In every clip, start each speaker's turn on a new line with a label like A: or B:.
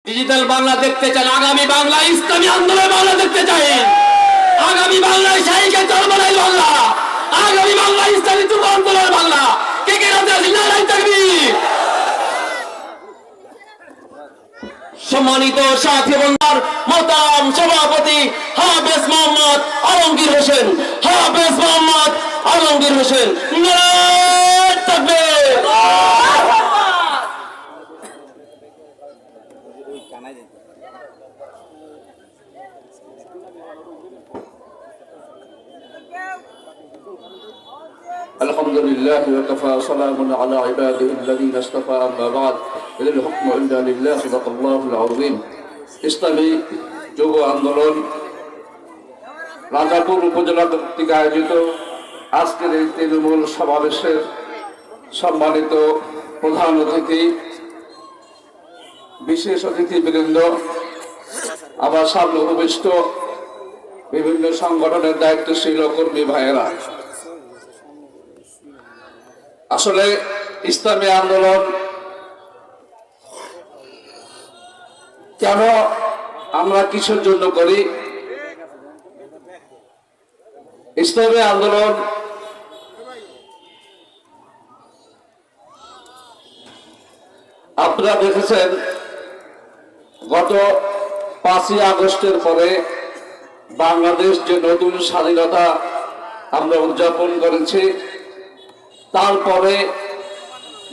A: Digital Bangla দেখতে চান, আগামী বাংলা ইসলামী আন্দোলন বাংলা দেখতে চাই, আগামী বাংলায় শাহীকে চরমনাই বাংলা, আগামী বাংলা ইসলামী যুব আন্দোলন বাংলা। কে কে রাজি আছেন? নারায়ে তাকবীর। সম্মানিত সাথী বন্ধুর মোহতারাম সভাপতি হাফেজ মোহাম্মদ আলমগীর হোসেন, হাফেজ মোহাম্মদ আলমগীর হোসেন, নারায়ে তাকবীর।
B: الحمد لله وكفى سلام على عباده الذين اصطفى أما بعد إن الحكم إلا لله صدق الله العظيم ইসলামী যুব আন্দোলন রাজাপুর উপজেলা কর্তৃক আয়োজিত আজকের এই তৃণমূল সমাবেশের সম্মানিত প্রধান অতিথি, বিশেষ অতিথিবৃন্দ, আমার সামনে উপবিষ্ট বিভিন্ন সংগঠনের দায়িত্বশীল কর্মী ভাইয়েরা, আসলে ইসলামী আন্দোলন কেন আমরা কিসের জন্য করি? ইসলামী আন্দোলন আপনারা দেখেছেন গত 5ই আগস্টের পরে বাংলাদেশ যে নতুন স্বাধীনতা আমরা উদযাপন করেছি, তারপরে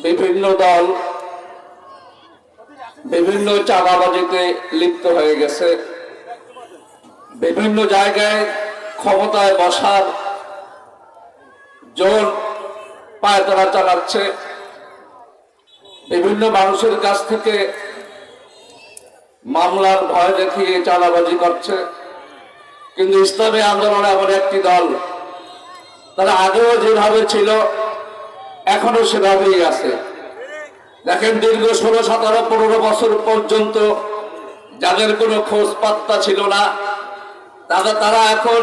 B: বিভিন্ন দল বিভিন্ন চাঁদাবাজিতে লিপ্ত হয়ে গেছে, বিভিন্ন জায়গায় ক্ষমতায় বসার জোর পায়তারা চালাচ্ছে, বিভিন্ন মানুষের কাছ থেকে মামলার ভয় দেখিয়ে চাঁদাবাজি করছে। কিন্তু ইসলামী আন্দোলন এমন একটি দল, তারা আগেও যেভাবে ছিল এখনো সেভাবেই আছে। দেখেন, দীর্ঘ 16, 17, 15 বছর পর্যন্ত যাদের কোনো খোঁজ পাত্তা ছিল না, তারা এখন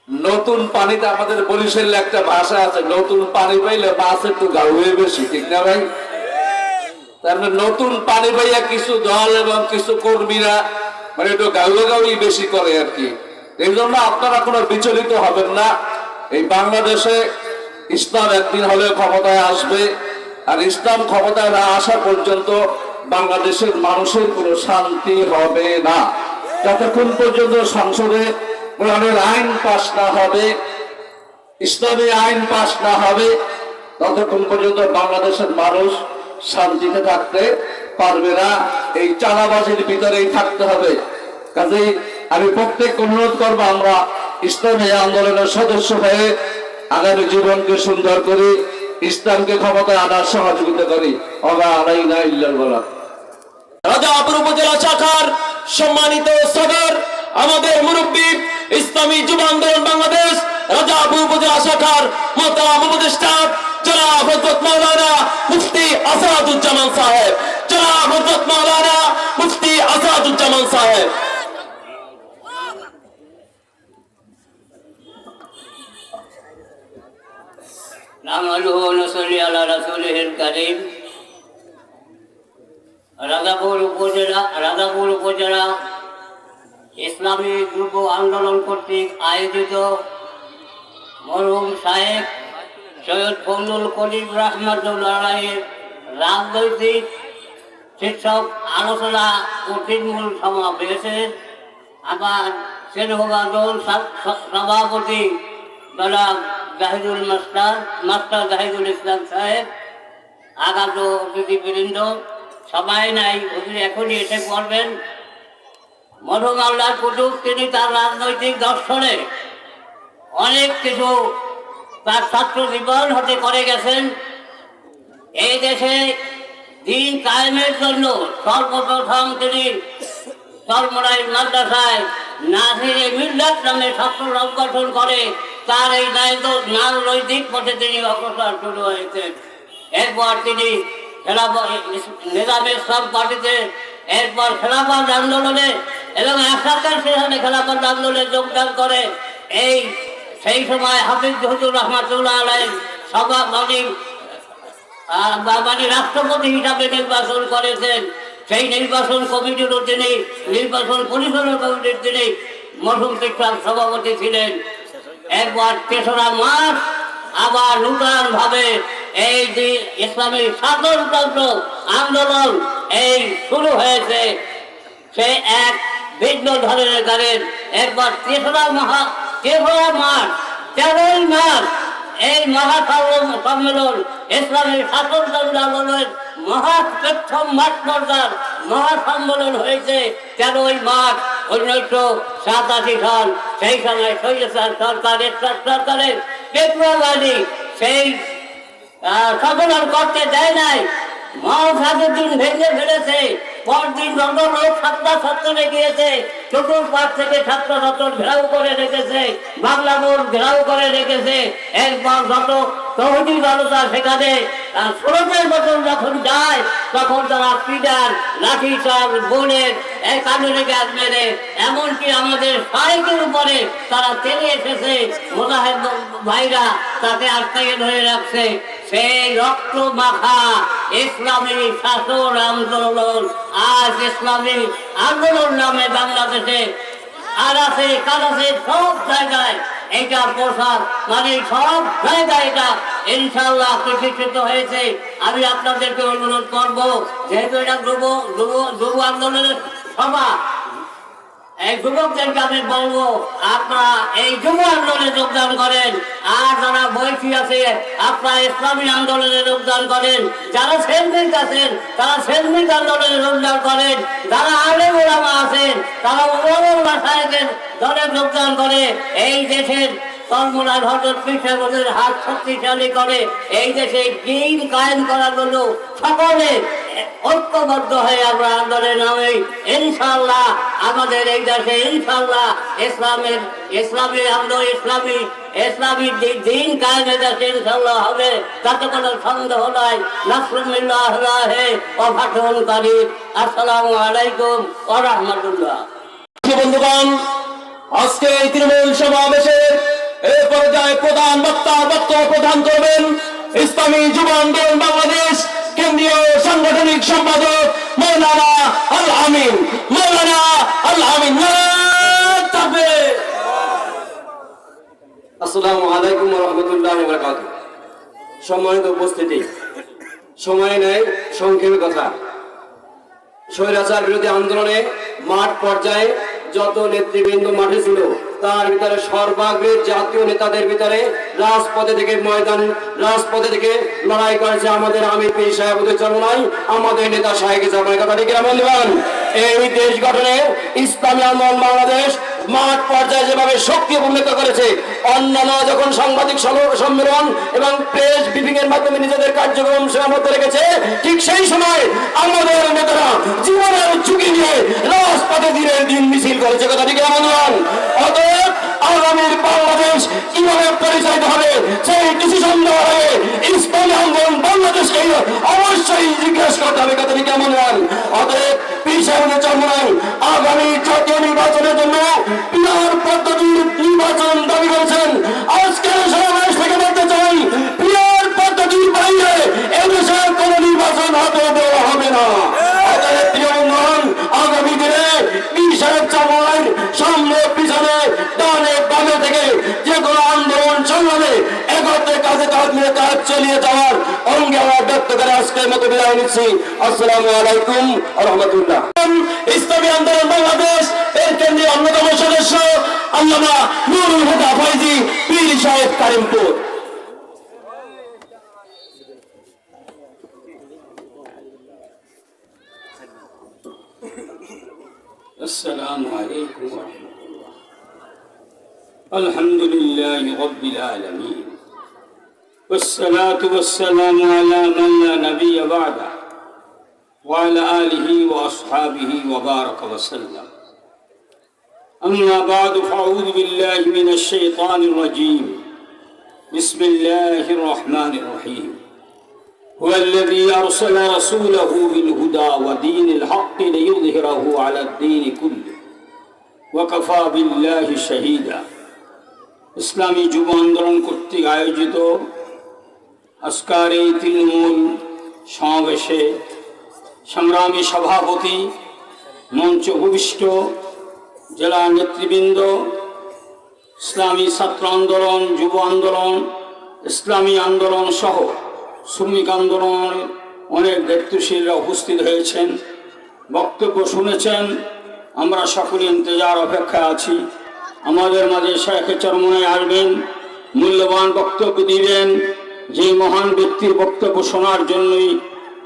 B: নতুন পানিতে, আমাদের বরিশালে একটা ভাষা আছে, নতুন পানি পাইলে মাছ একটু গাউয়ে বেশি, ঠিক না ভাই? তারপরে নতুন পানি পাইয়া কিছু দল এবং কিছু কর্মীরা মানে একটু গাউয়ে বেশি করে আর কি। এই জন্য আপনারা কোনো বিচলিত হবেন না। এই বাংলাদেশে ইসলাম একদিন হলে ক্ষমতায় আসবে, আর ইসলাম ক্ষমতায় না আসা পর্যন্ত বাংলাদেশের মানুষের কোনো শান্তি হবে না। যতক্ষণ পর্যন্ত সংসদে কোরআনের আইন পাস না হবে, ইসলামী আইন পাস না হবে, ততক্ষণ পর্যন্ত বাংলাদেশের মানুষ শান্তিতে থাকতে পারবে না। এই চাঁদাবাজির ভিতরেই থাকতে হবে। কাজেই আমি প্রত্যেক অনুরোধ করবো, আমরা ইসলামী আন্দোলনের সদস্য হয়ে আগামী জীবনকে সুন্দর করি, ইসলামকে ক্ষমতায় আনার সহযোগিতা করি।
A: রাজাপুর উপজেলা শাখার সম্মানিত সদর, আমাদের মুরব্বী, ইসলামী যুব আন্দোলন বাংলাদেশ রাজাপুর উপজেলা শাখার মোহতারাম উপদেষ্টা জনাব হযরত মাওলানা মুফতি আসাদুজ্জামান সাহেব, জনাব হযরত মাওলানা মুফতি আসাদুজ্জামান সাহেব।
C: রাজাপুর উপজেলা ইসলামী যুব আন্দোলন কর্তৃক আয়োজিত মরহুম শায়েখ সৈয়দ ফজলুল করিম রহমতুল্লাহের রাজনৈতিক শীর্ষক আলোচনা ও তৃণমূল সমাবেশে আমার স্নেহভাজন সভাপতি জনাব জাহিদুল মাস্টার জাহিদুল ইসলাম সাহেব, আগত অতিথিবৃন্দ সবাই নাই, হুজুর এখনই এসে পড়বেন। মরহুম আল্লাহর কুতুব, তিনি তার রাজনৈতিক দর্শনে অনেক কিছু তার ছাত্র জীবন হতে করে গেছেন। এই দেশে দিন কায়েমের জন্য সর্বপ্রথম তিনি চরমনাই মাদ্রাসায় নাসিরে মিল্লাত নামে ছাত্র সংগঠন করে তার এই রাজনৈতিক পথে তিনি অগ্রসর শুরু হয়েছেন। এরপর তিনি নিজামে ইসলাম পার্টিতে, এরপর খেলাফত আন্দোলনে এবং এরশাদের সেখানে খেলাফত আন্দোলনে যোগদান করে সেই সময় হাফিজ হুজুর রহমাতুল্লাহ আলাইহির সভাপতি রাষ্ট্রপতি হিসাবে নির্বাচন করেছেন। সেই নির্বাচন কমিটির তিনি নির্বাচন পরিচালনা কমিটির তিনি মরহুম শিক্ষক সভাপতি ছিলেন। একবার ৩রা মার্চ আবার নূতন ভাবে এই যে ইসলামী স্বাধীনতন্ত্র আন্দোলন এই শুরু হয়েছে, সে এক ভিন্ন ধরনের গানের একবার ৩রা মার্চ ১৩ই মার্চ এই মহাসম্মেলন ইসলামী স্বাধীনতন্ত্র আন্দোলনের মহাপ্রথম মাঠ পর্যার মহাসম্মেলন হয়েছে ১৩ই মার্চ ১৯৮৭ সাল। সেই সময় শৈলচার সরকারের বিপ্লববাদী সেই সম্মেলন করতে দেয় নাই। মহাসাগের দিন ভেঙে ফেলেছে। পরদিন যত লোক ছাত্রে গিয়েছে, চতুর্পাশ থেকে ছাত্র ঘেরাও করে রেখেছে, বাংলা বোর্ড ঘেরাও করে রেখেছে। একবার যত তহবিল জনতা সেখানে স্রোতের মতন যখন যায়, তখন তারা পিডার লাঠি চাল বোনের কাঁধে গ্যাস মেরে এমনকি আমাদের সাইকের উপরে তারা তেলে এসেছে। মোজাহেদ ভাইরা তাকে আটকে ধরে রাখছে। সেই রক্ত মাখা ইসলামী শাসন আন্দোলন আজ ইসলামী আন্দোলন নামে বাংলাদেশে আর আছে কাছে সব জায়গায় এটা প্রসার, মানে সব জায়গায় এটা ইনশাআল্লাহ প্রতিষ্ঠিত হয়েছে। আমি আপনাদেরকে অনুরোধ করব, যেহেতু এটা যুব আন্দোলনের সভা, এই যুবকদেরকে আমি বলবো আপনারা এই যুব আন্দোলনে যোগদান করেন। আর যারা বয়সী আছে আপনারা ইসলামী আন্দোলনে যোগদান করেন। যারা শ্রমিক আছেন তারা শ্রমিক আন্দোলনে যোগদান করেন। যারা আলেম ওলামা আছেন তারা ওলামার মাসায়েখের দলে যোগদান করে এই দেশের কর্মরাজ হযরত পীর সাহেবদের হাত শক্তিশালী করে এই দেশে দিন কায়েম করার জন্য সকলে ঐক্যবদ্ধ হয়ে আমরা আন্দোলনের নামে ইনশাআল্লাহ আমাদের এই দেশে ইনশাআল্লাহ ইসলামী আন্দোলন ইসলামী দিন কায়েমের দেশে ইনশাআল্লাহ হবে, তাতে কোনো সন্দেহ নাই। নাসরুল্লাহ ওয়া ফাতহুল কারীম। আসসালামু আলাইকুম ওয়া রাহমাতুল্লাহ।
A: বন্ধুগণ, আজকে এই তৃণমূল সমাবেশের এই পর্যায়ে প্রধান বক্তা বক্তব্য প্রদান করবেন ইসলামী যুব আন্দোলন বাংলাদেশ কেন্দ্রীয় সাংগঠনিক সম্পাদক মৌলানা আল আমিন।
D: আসসালামু আলাইকুম ওয়া রাহমাতুল্লাহি ওয়া বারাকাতুহু। সম্মানিত উপস্থিতি, সময় নেই, সংক্ষেপে কথা। স্বৈরাচার বিরোধী আন্দোলনে মাঠ পর্যায়ে যত নেতৃবৃন্দ মাঠে ছিল তার ভিতরে সর্বাগ্রে জাতীয় নেতাদের ভিতরে রাজপথে থেকে লড়াই করেছে আমাদের আমির পীর সাহেবদের চরমায়, আমাদের নেতা শাহেখ জামানের কথা ঠিক না বন্ধুগণ? এই দেশ গঠনে ইসলামী আন্দোলন বাংলাদেশ মাঠ পর্যায়ে যেভাবে সক্রিয় ভূমিকা করেছে, অন্যান্য যখন সাংবাদিক সম্মেলন এবং প্রেস ব্রিফিং এর মাধ্যমে নিজেদের কার্যক্রম সীমাবদ্ধ রেখেছে, ঠিক সেই সময় আমাদের নেতারা জীবনের ঝুঁকি নিয়ে রাজপথে দিনের দিন মিছিল করেছে কথা ঠিক বন্ধুগণ? অতএব আগামীর বাংলাদেশ কিভাবে পরিচালিত হবে সেই ডিসিশন দেওয়ার আগে ইসলামী আন্দোলন বাংলাদেশকে অবশ্যই জিজ্ঞেস করতে হবে কথা ঠিক বন্ধুগণ? অতএব পীর সাহেবদের চরমায় আগামী জাতীয় নির্বাচনের জন্য পিয়ার পদ্ধতির নির্বাচন দাবি করেছেন। আজকের সমাবেশ থেকে বলতে চাই, পিয়ার পদ্ধতির বাইরে এদেশে কোন নির্বাচন হাতে দেওয়া হবে না। আগামী দিনে পীর সাহেব চরমায় সামনে পিছনে ডানে বামে থেকে যে কোনো আন্দোলন সংগ্রামে একত্রে কাজে কাজ চালিয়ে যাওয়ার অঙ্গে আমরা ব্যক্ত করে আজকের মতো বিদায় নিচ্ছি। আসসালামু আলাইকুম ওয়া রাহমাতুল্লাহ।
A: ইসলামী আন্দোলন বাংলাদেশ এর কেন্দ্রীয় অন্যতম সদস্য আল্লামা নুরুল হুদা ফয়জি পীর সাহেব কারিমপুর।
E: السلام عليكم ورحمة الله. الحمد لله رب العالمين والصلاة والسلام على من لا نبي بعده وعلى آله وأصحابه وبارك وسلم. أما بعد فأعوذ بالله من الشيطان الرجيم. بسم الله الرحمن الرحيم. هو الذي أرسل رسوله بالهدى ودين الحق ليظهره على الدين كله وكفى بالله شهيدا. ইসলামী যুব আন্দোলন কর্তৃক আয়োজিত আজকের এই তৃণমূল সমাবেশে সংগ্রামী সভাপতি, মঞ্চ ভূমিষ্ঠ জেলা নেতৃবৃন্দ, ইসলামী ছাত্র আন্দোলন, যুব আন্দোলন, ইসলামী আন্দোলন সহ শ্রমিক আন্দোলনের অনেক দায়িত্বশীলরা উপস্থিত হয়েছেন, বক্তব্য শুনেছেন। আমরা সকলে ইন্তজার অপেক্ষায় আছি। আমাদের মাঝে শায়েখে চরমনায় আসবেন, মূল্যবান বক্তব্য দিবেন। যে মহান ব্যক্তির বক্তব্য শোনার জন্যই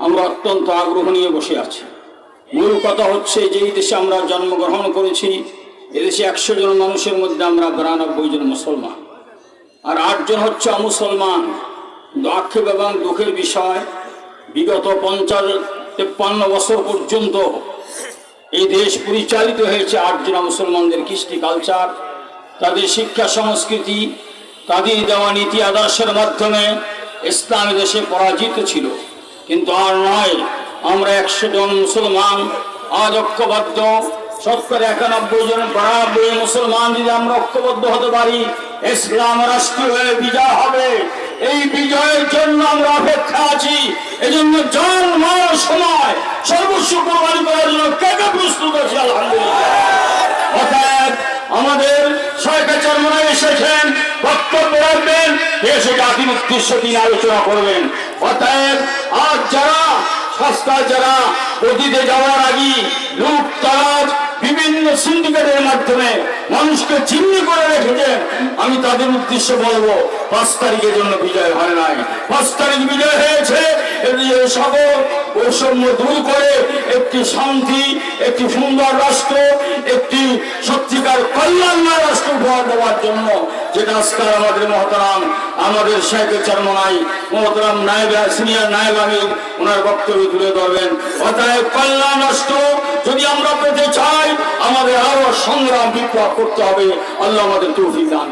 E: আমরা অত্যন্ত আগ্রহ নিয়ে বসে আছি। মূল কথা হচ্ছে, যেই দেশে আমরা জন্মগ্রহণ করেছি, এদেশে 100 জন মানুষের মধ্যে আমরা 92 জন মুসলমান, আর 8 জন হচ্ছে অমুসলমান। আক্ষেপ এবং দুঃখের বিষয়, বিগত 50-53 বছর পর্যন্ত এই দেশ পরিচালিত হয়েছে 8 জন মুসলমানদের কৃষ্টি কালচার, তাদের শিক্ষা সংস্কৃতি, তাদের দেওয়া নীতি আদর্শের মাধ্যমে ইসলাম দেশে পরাজিত ছিল। কিন্তু আর নয়, আমরা 100 জন মুসলমান আজ ঐক্যবদ্ধ। 71 জন 92 মুসলমান যদি আমরা ঐক্যবদ্ধ হতে পারি, ইসলাম রাষ্ট্র হয়ে বিজয় হবে। এই বিজয়ের জন্য আমরা অপেক্ষা আছি। এজন্য জান, মাল, সময় সর্বস্ব কোরবানি করার জন্য কে কে প্রস্তুত আছে? আলহামদুলিল্লাহ। অতএব আমাদের শায়েখে চরমনায় এসেছেন, বক্তব্য রাখবেন, দেশে জাতির উদ্দেশ্য তিনি আলোচনা করবেন। অতএব আজ যারা সস্তায়, যারা অতীতে যাওয়ার আগে লুটতরাজ বিভিন্ন সিন্ডিকেটের মাধ্যমে মানুষকে চিহ্নি করে রেখেছেন, আমি তাদের উদ্দেশ্যে বলবো, 5 তারিখের জন্য বিজয় হয় নাই। 5 তারিখ বিজয় হয়েছে সকল বৈষম্য দূর করে একটি শান্তি, একটি সুন্দর রাষ্ট্র, একটি সত্যিকার কল্যাণময় রাষ্ট্র উপহার দেওয়ার জন্য, যেটা আজকাল আমাদের মহতারাম, আমাদের শায়েখে চরমনাই মহতারাম নায়েব, সিনিয়র নায়েব আমির ওনার বক্তব্য তুলে ধরবেন। অতএব কল্যাণ রাষ্ট্র যদি আমরা পেতে চাই, আমাদের আরো সংগ্রাম বিপ্লব করতে হবে। আল্লাহ আমাদের তৌফিক দান।